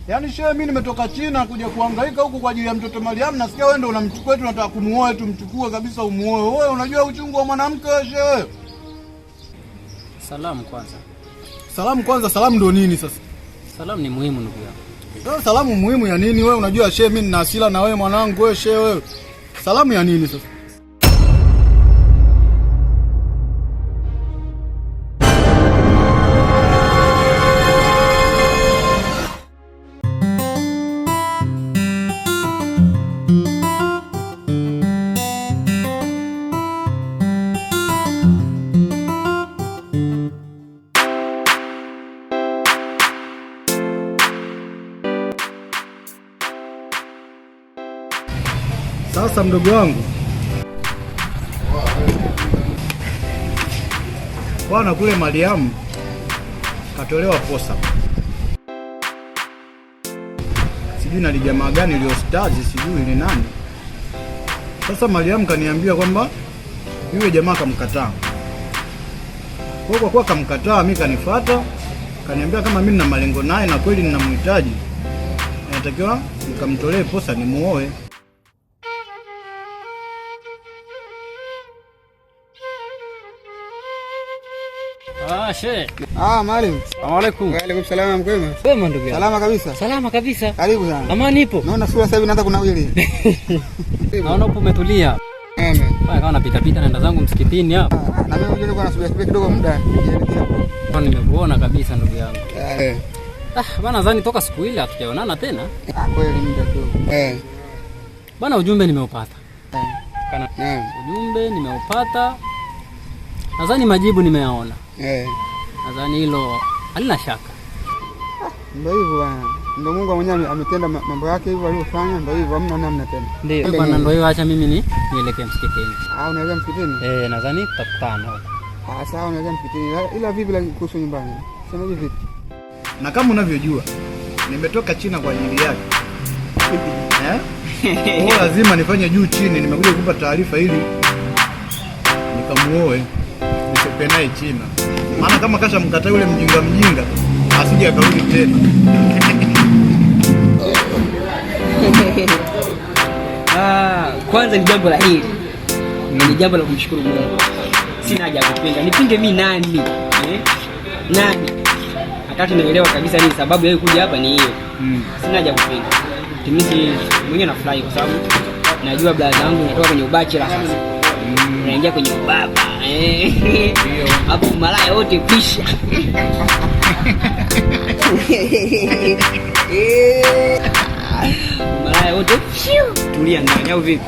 Yaani shehe, mimi nimetoka China kuja kuhangaika huku kwa ajili ya mtoto Mariam. Nasikia wewe ndio unamchukua tu, unataka kumuoa tu, mchukue kabisa umuoe. Wewe unajua uchungu wa mwanamke wewe shehe? Salamu kwanza. Salamu kwanza, salamu ndio nini sasa? Salamu ni muhimu ndugu yangu. Sasa salamu muhimu ya nini? Wewe unajua shehe, mimi nina hasira na wewe mwanangu wewe shehe wewe. Salamu ya nini sasa? Sasa mdogo wangu, bwana kule Mariam katolewa posa, sijui na lijamaa gani iliostazi, sijui ni nani. Sasa Mariam kaniambia kwamba yule jamaa kamkataa. Kwa kuwa kamkataa, mimi kanifuata, kaniambia kama mimi nina malengo naye na kweli ninamhitaji, natakiwa nikamtolee posa nimuoe. Shehe. Mwalimu. Asalamu alaykum. Wa alaykum salaam, mkwema. Kwema ndugu yangu. Salama kabisa. Salama kabisa. Karibu sana. Amani ipo? Naona sura sasa hivi inaanza kunawili. Naona upo umetulia. Kama napita pita naenda zangu msikitini hapa. Na mimi mwenyewe nilikuwa nasubiri kidogo muda. Nimekuona kabisa ndugu yangu. Bana nadhani toka siku ile hatujaonana tena. Kweli muda tu. Bana ujumbe nimeupata. Ujumbe nimeupata. Nadhani majibu nimeyaona. Nadhani hilo halina shaka. Ndio hivyo bwana. Ndio Mungu mwenyewe ametenda mambo yake hivyo aliyofanya, ndio hivyo, hamna namna tena. Ndio bwana, ndio hiyo, acha mimi nielekee msikitini. Unaelekea msikitini? Nadhani tutakutana huko. Sawa, unaelekea msikitini. Ila vipi kuhusu nyumbani? Sema vipi? Na kama unavyojua nimetoka China kwa ajili yake. Kwa lazima nifanye juu chini, nimekuja kukupa taarifa ili nikamuoe. Nisipe naye China. Maana kama kasha mkataa yule mjinga asije akarudi tena. Kwanza ni jambo la hili. Ni jambo la kumshukuru Mungu. Sina haja kupinga. Nipinge mimi nani? Nani? Wakati naelewa kabisa ni sababu yeye kuja hapa ni hiyo. Sina haja kupinga. Timisi mwenyewe nafurahi kwa sababu najua brother yangu anatoka kwenye ubachela sasa. Unaingia kwenye ubaba. Hapo malaya wote pisha. Malaya wote tulia ndani au vipi?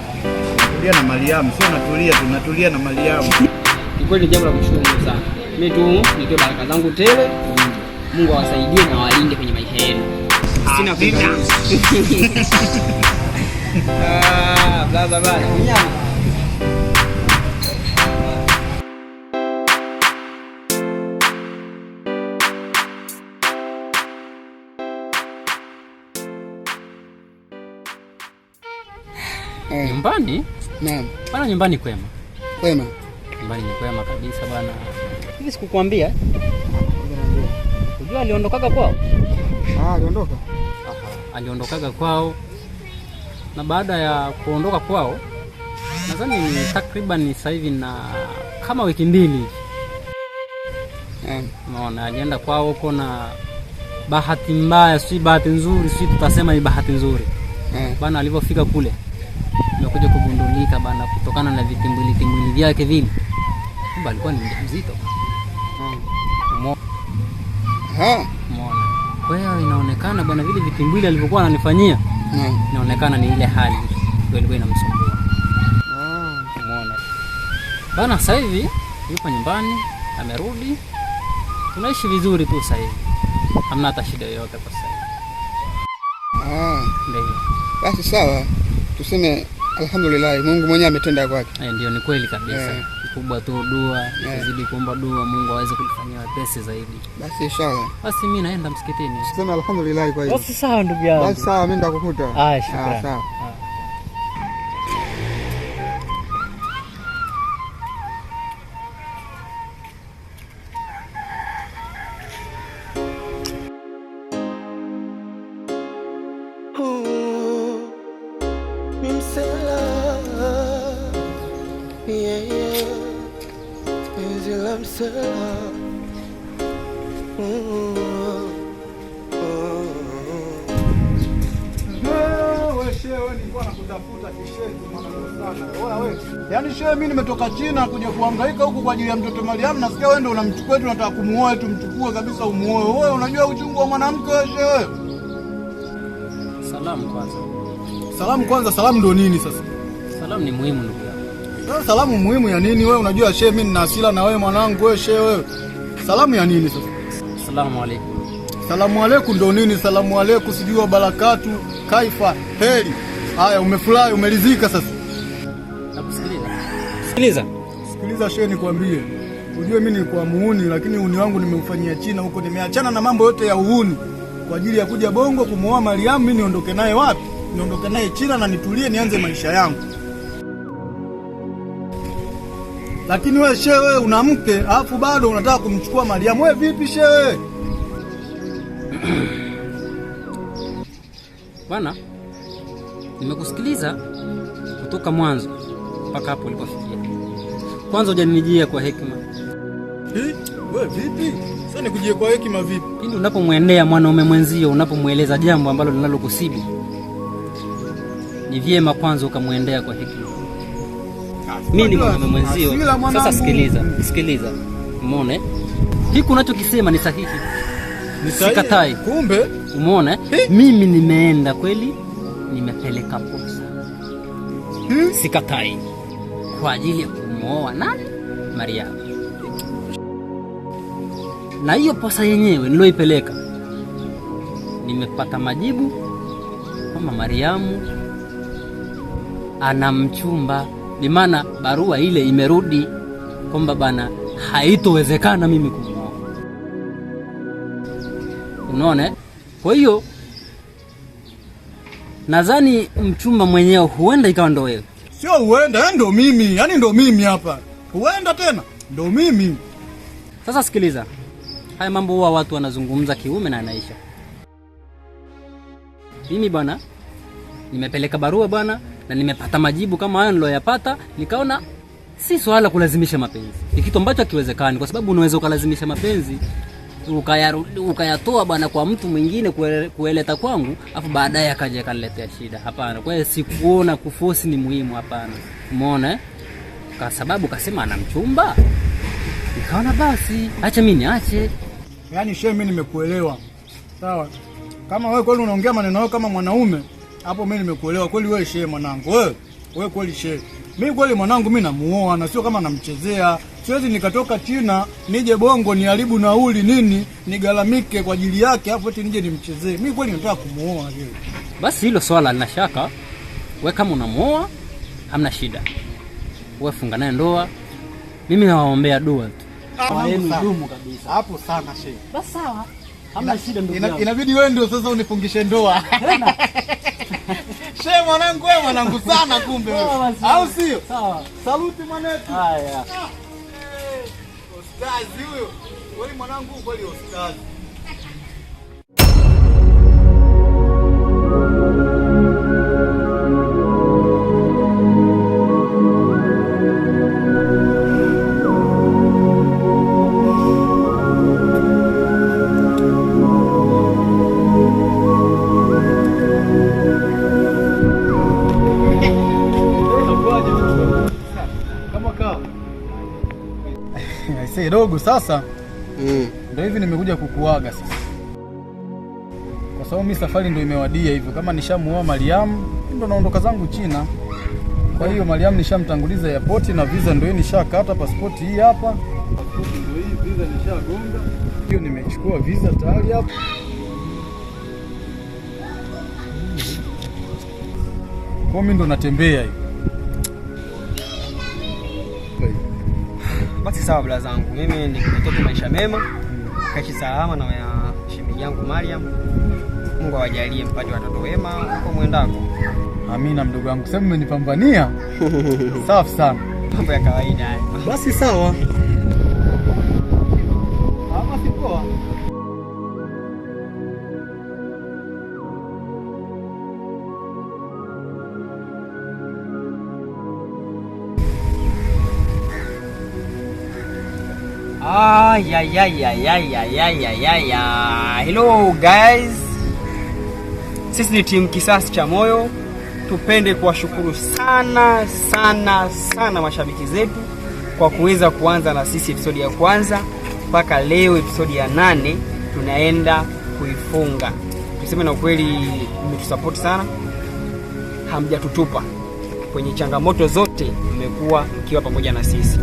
Tulia na Mariam, sio natulia, tunatulia na Mariam. Ni kweli jambo la kushukuru Mungu sana. Mimi tu nitoe baraka zangu tele. Mungu awasaidie na awalinde kwenye maisha yenu. Sina penda. Bla bla bla. Nyumbani? Naam. Bana nyumbani kwema. Kwema. Nyumbani ni kwema kabisa bana. Hivi sikukwambia? Unajua aliondokaga kwao? Aliondoka. Aliondokaga kwao. Na baada ya kuondoka kwao, nadhani ni takriban sasa hivi na kama wiki mbili. Unaona alienda kwao huko na bahati mbaya, si bahati nzuri, si tutasema ni bahati nzuri. Bana alipofika kule nimekuja kugundulika bana, kutokana na vitimbwili vyake vile, kwamba alikuwa ni mjamzito. Umeona? Kwa hiyo inaonekana bana vile vitimbwili alivyokuwa ananifanyia, inaonekana ni ile hali ndio ilikuwa inamsumbua. Umeona? Bana sasa hivi yupo nyumbani, amerudi. Tunaishi vizuri tu sasa hivi. Hamna hata shida yoyote kwa sasa hivi. Ndio. Basi sawa. Tuseme alhamdulillah, Mungu mwenyewe ametenda kwake. Ndio, ni kweli kabisa. Kikubwa tu dua, tuzidi kuomba dua Mungu aweze kutufanyia wepesi zaidi. Basi inshallah. Basi mimi naenda msikitini. Tuseme alhamdulillah kwa hiyo. Basi sawa ndugu yangu. Basi sawa, mimi nitakukuta. Shukrani. Sawa. bila msela. Yaani shehe, mimi nimetoka China kuja kuhangaika huku kwa ajili ya mtoto Mariam. Nasikia wewe ndio unamchukua, tunataka kumuoa, tumchukue kabisa umuoe. Wewe unajua uchungu wa mwanamke wewe shehe? Salamu kwanza. Salamu kwanza, salamu ndio nini sasa? Salamu ni muhimu ndugu yangu. Sasa salamu muhimu ya nini? Wewe unajua shehe, mimi nina hasira na wewe mwanangu wewe shehe wewe. Salamu ya nini sasa? Asalamu alaykum. Salamu alaykum ndio nini? Salamu alaykum sijui wa barakatu, kaifa, heri. Haya, umefurahi, umeridhika sasa? Nakusikiliza. Sikiliza shehe, nikwambie. Unajua mimi nilikuwa muhuni, lakini uhuni wangu nimeufanyia China huko. Nimeachana na mambo yote ya uhuni kwa ajili ya kuja Bongo kumuoa Mariam. Mimi niondoke naye wapi? Niondoke naye China na nitulie nianze maisha yangu. Lakini wewe shehe, wewe una mke alafu bado unataka kumchukua Mariam. Wewe vipi shehe? Bwana, nimekusikiliza kutoka mwanzo mpaka hapo ulipofikia. Kwanza hujanijia kwa hekima. Wewe vipi? Sasa nikujie kwa hekima vipi? Pindi unapomwendea mwanaume mwenzio, unapomueleza jambo ambalo linalokusibu, ni vyema kwanza ukamwendea kwa hekima. Mimi ni mwanaume mwenzio. Sasa sikiliza. Umeona? Hiki unachokisema ni sahihi. Sikatai. Kumbe umeona? Mimi nimeenda kweli, nimepeleka posa. Sikatai. Kwa ajili ya kumuoa nani? Mariam. Na hiyo posa yenyewe niloipeleka, nimepata majibu kwamba Mariamu ana mchumba. Ni maana barua ile imerudi kwamba bana haitowezekana mimi kumuoa. Unaona? Kwa hiyo nadhani mchumba mwenyewe huenda ikawa ndo wewe. Sio huenda, ndo mimi. Yaani ndo mimi hapa. Huenda tena ndo mimi. Sasa sikiliza. Haya mambo huwa watu wanazungumza kiume na anaisha. Mimi bwana nimepeleka barua bwana na nimepata majibu kama hayo niloyapata, nikaona si swala kulazimisha mapenzi. Ni kitu ambacho hakiwezekani, kwa sababu unaweza ukalazimisha mapenzi ukayatoa bwana kwa mtu mwingine kueleta kwangu, afu baadaye akaja akaletea shida. Hapana. Kwa hiyo sikuona kuforce ni muhimu, hapana. Umeona? Kwa sababu kasema ana mchumba, nikaona basi acha mimi niache. Yaani shehe, mimi nimekuelewa. Sawa. Kama wewe kweli unaongea maneno yako kama mwanaume, hapo mimi nimekuelewa kweli wewe shehe mwanangu. Wewe kweli shehe. Mimi kweli mwanangu mimi namuoa na sio kama namchezea. Siwezi nikatoka China nije Bongo niharibu nauli nini nigalamike kwa ajili yake hapo eti nije nimchezee. Mimi kweli nataka kumuoa leo. Basi hilo swala lina shaka. Wewe kama unamuoa hamna shida. Wewe funga naye ndoa. Mimi nawaombea dua tu. Dumu kabisa. Hapo sana shehe. Basi sawa. Hamna shida ndugu yangu. Inabidi wewe ndio sasa unifungishe ndoa. Shehe mwanangu, wewe mwanangu sana kumbe wewe. Au sio? Sawa. Saluti mwanetu. Haya. Ustazi huyo. Wewe mwanangu kweli ustazi. Aisee dogo sasa. Ndio hivi nimekuja kukuaga sasa. Kwa sababu mimi safari ndio imewadia hivyo. Kama nishamuoa Mariam, ndio naondoka zangu China. Kwa hiyo Mariam nishamtanguliza airport na visa ndio nishakata, passport hii hapa. Passport ndio hii, visa nishagonga. Hiyo nimechukua visa tayari hapa. Kwa mimi ndo natembea hivi. Basi sawa bla zangu, mimi nikutakia maisha mema, kaishi salama na shemeji yangu Mariam. Mungu awajalie mpate watoto wema huko mwendako. Amina mdogo wangu, sasa mmenipambania. Safi sana. Mambo ya kawaida haya. Basi sawa. Hapa sipoa. Hello guys, sisi ni timu Kisasi cha Moyo. Tupende kuwashukuru sana mashabiki zetu kwa kuweza kuanza na sisi episodi ya kwanza mpaka leo episodi ya 8 tunaenda kuifunga. Tuseme na ukweli, mmetusupport sana, hamjatutupa kwenye changamoto zote, mmekuwa mkiwa pamoja na sisi.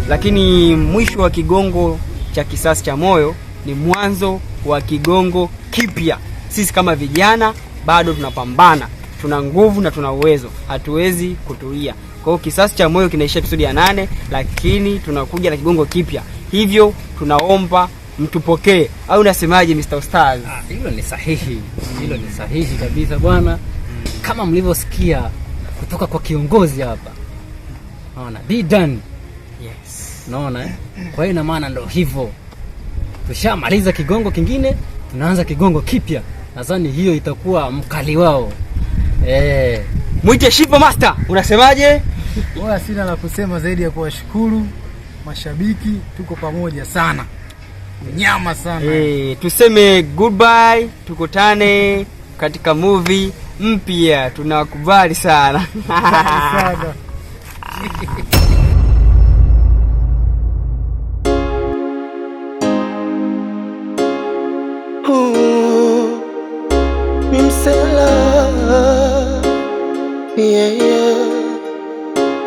Lakini mwisho wa kigongo cha Kisasi cha Moyo ni mwanzo wa kigongo kipya. Sisi kama vijana bado tunapambana, tuna nguvu na tuna uwezo, hatuwezi kutulia. Kwa hiyo Kisasi cha Moyo kinaisha episodi ya 8, lakini tunakuja na kigongo kipya. Hivyo tunaomba mtupokee, au unasemaje Mr. Stars? Hilo ni sahihi. Hilo ni sahihi kabisa bwana. Kama mlivyosikia kutoka kwa kiongozi hapa. Naona be done. Yes. Naona Kwa hiyo ina maana ndio hivyo. Tushamaliza kigongo kingine, tunaanza kigongo kipya. Nadhani hiyo itakuwa mkali wao. Mwite Shivo Master, unasemaje? Wala sina la kusema zaidi ya kuwashukuru mashabiki, tuko pamoja sana. Nyama sana. Tuseme goodbye, tukutane katika movie mpya. Tunakubali sana. Sana. Mimsela,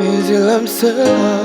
Mimsela msela.